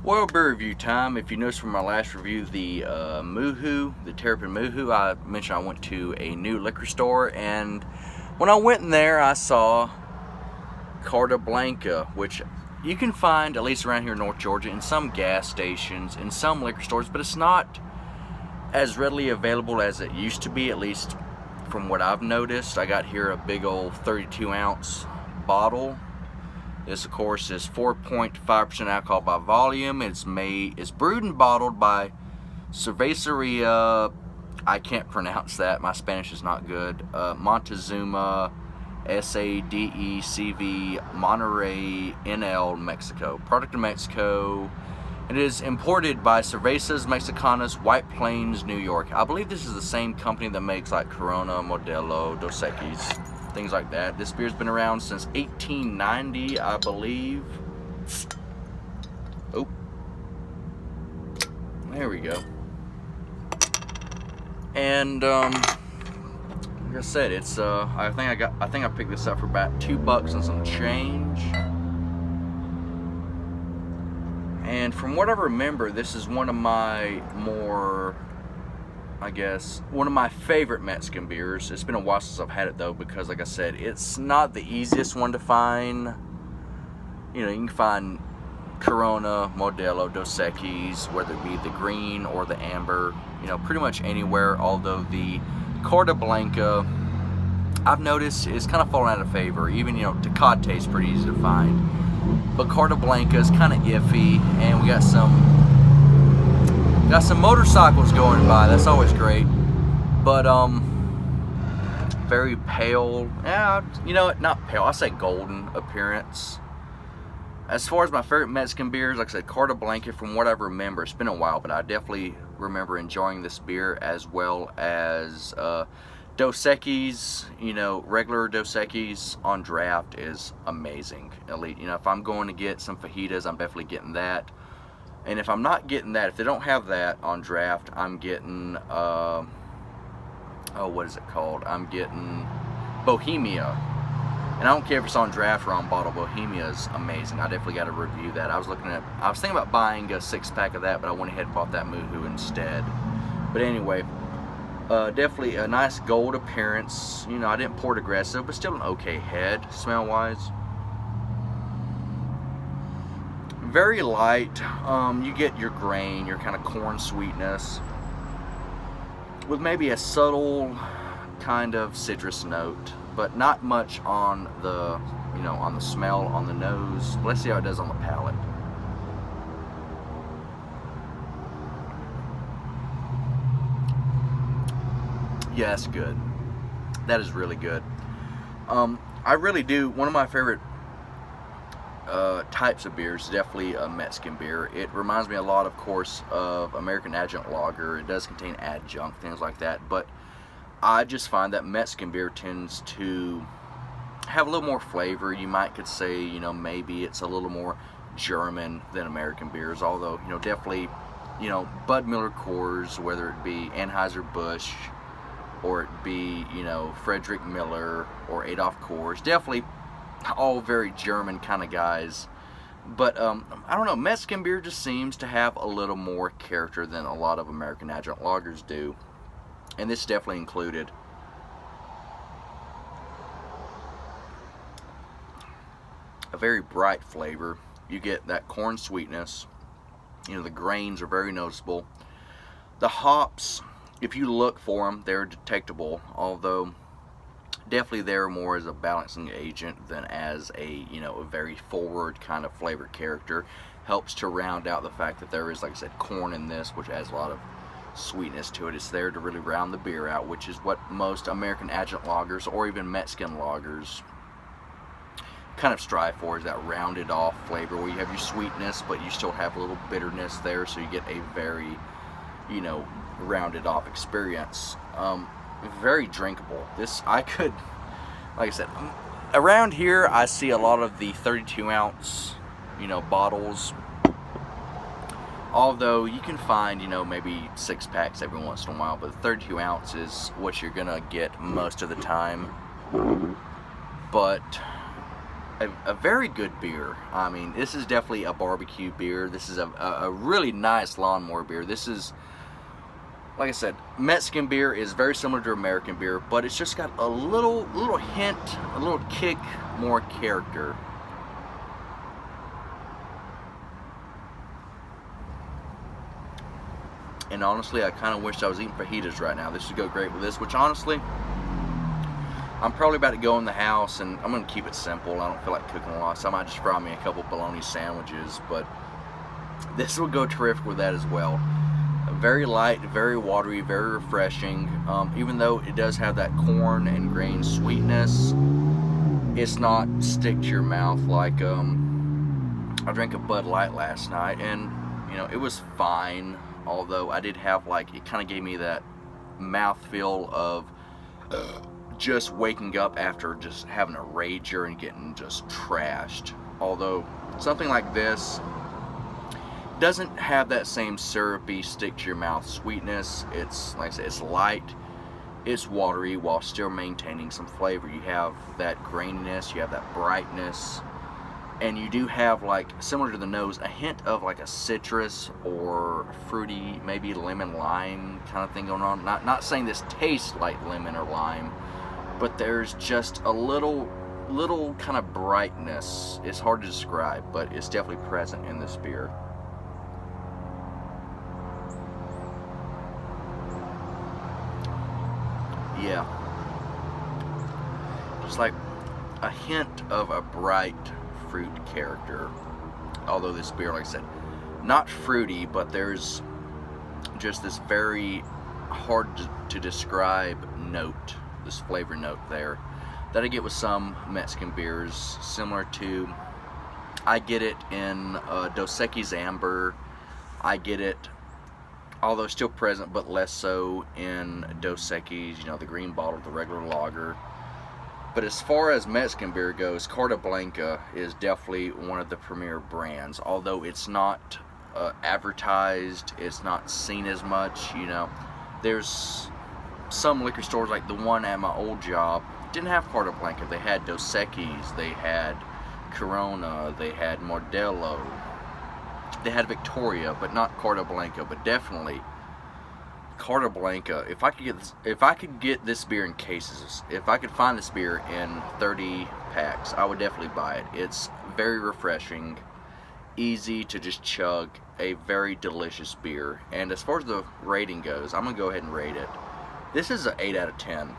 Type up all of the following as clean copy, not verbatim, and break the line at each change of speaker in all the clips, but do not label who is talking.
Well, beer review time. If you noticed from my last review, the Terrapin Moohoo, I mentioned I went to a new liquor store, and when I went in there, I saw Carta Blanca, which you can find, at least around here in North Georgia, in some gas stations, in some liquor stores, but it's not as readily available as it used to be, at least from what I've noticed. I got here a big old 32-ounce bottle. This, of course, is 4.5% alcohol by volume. It's brewed and bottled by Cerveceria. I can't pronounce that. My Spanish is not good. Montezuma, SADECV, Monterrey, NL, Mexico. Product of Mexico. It is imported by Cervezas Mexicanas, White Plains, New York. I believe this is the same company that makes like Corona, Modelo, Dos Equis, things like that. This beer's been around since 1890, I believe. Oh, there we go. And like I said, it's I think I picked this up for about $2 and some change. And from what I remember, this is one of my more, one of my favorite Mexican beers. It's been a while since I've had it though, because like I said, it's not the easiest one to find. You know, you can find Corona, Modelo, Dos Equis, whether it be the green or the amber, you know, pretty much anywhere. Although the Carta Blanca, I've noticed, is kind of falling out of favor. Even, you know, Tecate is pretty easy to find. But Carta Blanca is kind of iffy, and we got some motorcycles going by. That's always great. But very pale. Yeah, you know what? Not pale. I say golden appearance. As far as my favorite Mexican beers, like I said, Carta Blanca. From what I remember, it's been a while, but I definitely remember enjoying this beer, as well as Dos Equis. You know, regular Dos Equis on draft is amazing. Elite. You know, if I'm going to get some fajitas, I'm definitely getting that. And if I'm not getting that, if they don't have that on draft, I'm getting what is it called? I'm getting Bohemia. And I don't care if it's on draft or on bottle. Bohemia is amazing. I definitely got to review that. I was thinking about buying a 6-pack of that, but I went ahead and bought that Moohoo instead. But anyway, definitely a nice gold appearance. You know, I didn't pour it aggressive, but still an okay head, smell-wise. Very light. You get your grain, your kind of corn sweetness, with maybe a subtle kind of citrus note, but not much on the, you know, on the smell, on the nose. Let's see how it does on the palate. Yeah, that's good. That is really good. I really do. One of my favorite types of beers is definitely a Mexican beer. It reminds me a lot, of course, of American Adjunct Lager. It does contain adjunct, things like that, but I just find that Mexican beer tends to have a little more flavor. You could say, you know, maybe it's a little more German than American beers, although, you know, definitely, you know, Bud Miller Coors, whether it be Anheuser-Busch, or it be, you know, Frederick Miller or Adolf Coors, definitely all very German kind of guys. But I don't know, Mexican beer just seems to have a little more character than a lot of American Adjunct Lagers do, and this definitely included. A very bright flavor. You get that corn sweetness. You know, the grains are very noticeable. The hops, if you look for them, they're detectable, although definitely they're more as a balancing agent than as a, you know, a very forward kind of flavor character. Helps to round out the fact that there is, like I said, corn in this, which adds a lot of sweetness to it. It's there to really round the beer out, which is what most American Adjunct Lagers or even Mexican lagers kind of strive for, is that rounded off flavor where you have your sweetness, but you still have a little bitterness there, so you get a very, you know, rounded off experience. Very drinkable. This, I could, like I said, around here I see a lot of the 32-ounce, you know, bottles, although you can find, you know, maybe 6-packs every once in a while, but 32 ounce is what you're gonna get most of the time. But a very good beer. I mean, this is definitely a barbecue beer. This is a really nice lawnmower beer. This is, like I said, Mexican beer is very similar to American beer, but it's just got a little hint, a little kick, more character. And honestly, I kind of wish I was eating fajitas right now. This would go great with this, which honestly, I'm probably about to go in the house and I'm going to keep it simple. I don't feel like cooking a lot, so I might just fry me a couple bologna sandwiches, but this would go terrific with that as well. Very light, very watery, very refreshing. Even though it does have that corn and grain sweetness, it's not stick to your mouth like I drank a Bud Light last night, and you know, it was fine. Although I did have, like, it kind of gave me that mouthfeel of just waking up after just having a rager and getting just trashed. Although something like this doesn't have that same syrupy, stick to your mouth sweetness. It's, like I said, it's light, it's watery while still maintaining some flavor. You have that graininess, you have that brightness, and you do have, like, similar to the nose, a hint of like a citrus or fruity, maybe lemon lime kind of thing going on. Not saying this tastes like lemon or lime, but there's just a little kind of brightness. It's hard to describe, but it's definitely present in this beer. Yeah, just like a hint of a bright fruit character. Although this beer, like I said, not fruity, but there's just this very hard to describe note, this flavor note there, that I get with some Mexican beers, similar to, I get it in Dos Equis Amber. I get it, although still present, but less so in Dos Equis, you know, the green bottle, the regular lager. But as far as Mexican beer goes, Carta Blanca is definitely one of the premier brands. Although it's not advertised, it's not seen as much, you know. There's some liquor stores, like the one at my old job, didn't have Carta Blanca. They had Dos Equis, they had Corona, they had Modelo, they had Victoria, but not Carta Blanca. But definitely Carta Blanca. If I could get this beer in cases, if I could find this beer in 30 packs, I would definitely buy it. It's very refreshing, easy to just chug, a very delicious beer. And as far as the rating goes, I'm gonna go ahead and rate it. This is an 8 out of 10.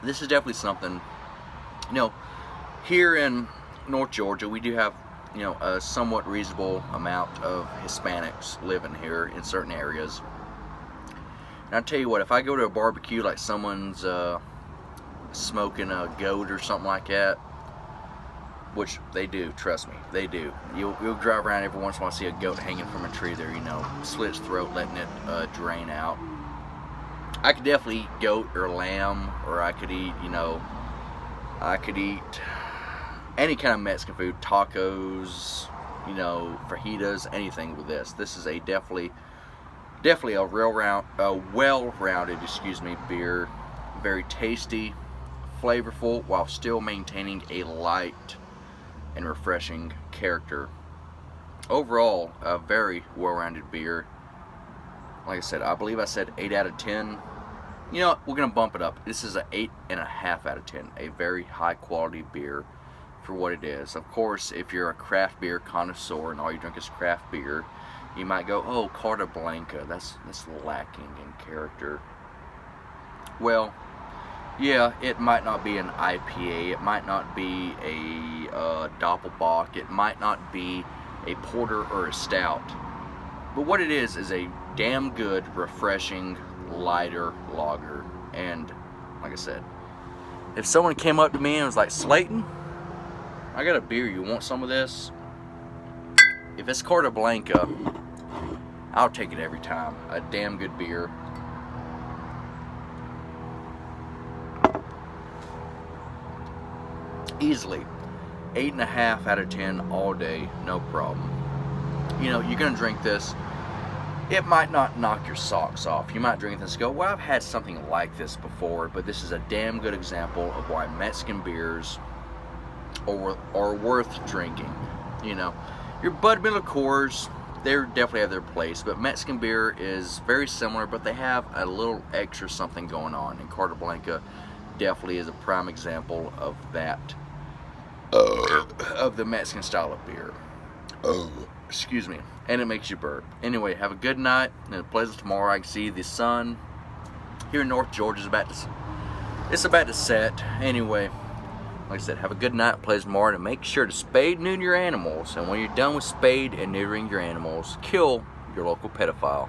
This is definitely something, you know, here in North Georgia, we do have, you know, a somewhat reasonable amount of Hispanics living here in certain areas. And I'll tell you what, if I go to a barbecue, like someone's smoking a goat or something like that, which they do, trust me, they do. You'll drive around every once in a while, see a goat hanging from a tree there, you know, slit its throat, letting it drain out. I could definitely eat goat or lamb, or I could eat, you know, I could eat any kind of Mexican food, tacos, you know, fajitas, anything with this. This is a definitely a well-rounded, beer. Very tasty, flavorful, while still maintaining a light and refreshing character. Overall, a very well-rounded beer. Like I said, I believe I said 8 out of 10. You know what? We're gonna bump it up. This is an 8.5 out of 10. A very high-quality beer for what it is. Of course, if you're a craft beer connoisseur and all you drink is craft beer, you might go, "Oh, Carta Blanca, that's lacking in character." Well, yeah, it might not be an IPA, it might not be a Doppelbock, it might not be a porter or a stout, but what it is a damn good, refreshing, lighter lager. And like I said, if someone came up to me and was like, "Slayton, I got a beer, you want some of this?" If it's Carta Blanca, I'll take it every time. A damn good beer. Easily 8.5 out of 10 all day, no problem. You know, you're gonna drink this it might not knock your socks off. You might drink this and go, well, I've had something like this before, but this is a damn good example of why Mexican beers are worth drinking. You know, your Bud Miller Coors, they definitely have their place, but Mexican beer is very similar, but they have a little extra something going on, and Carta Blanca definitely is a prime example of that, of the Mexican style of beer. Excuse me. And it makes you burp. Anyway, have a good night and a pleasant tomorrow. I can see the sun here in North Georgia is about to set. Anyway, like I said, have a good night, pleasant tomorrow, and make sure to spade and neuter your animals. And when you're done with spade and neutering your animals, kill your local pedophile.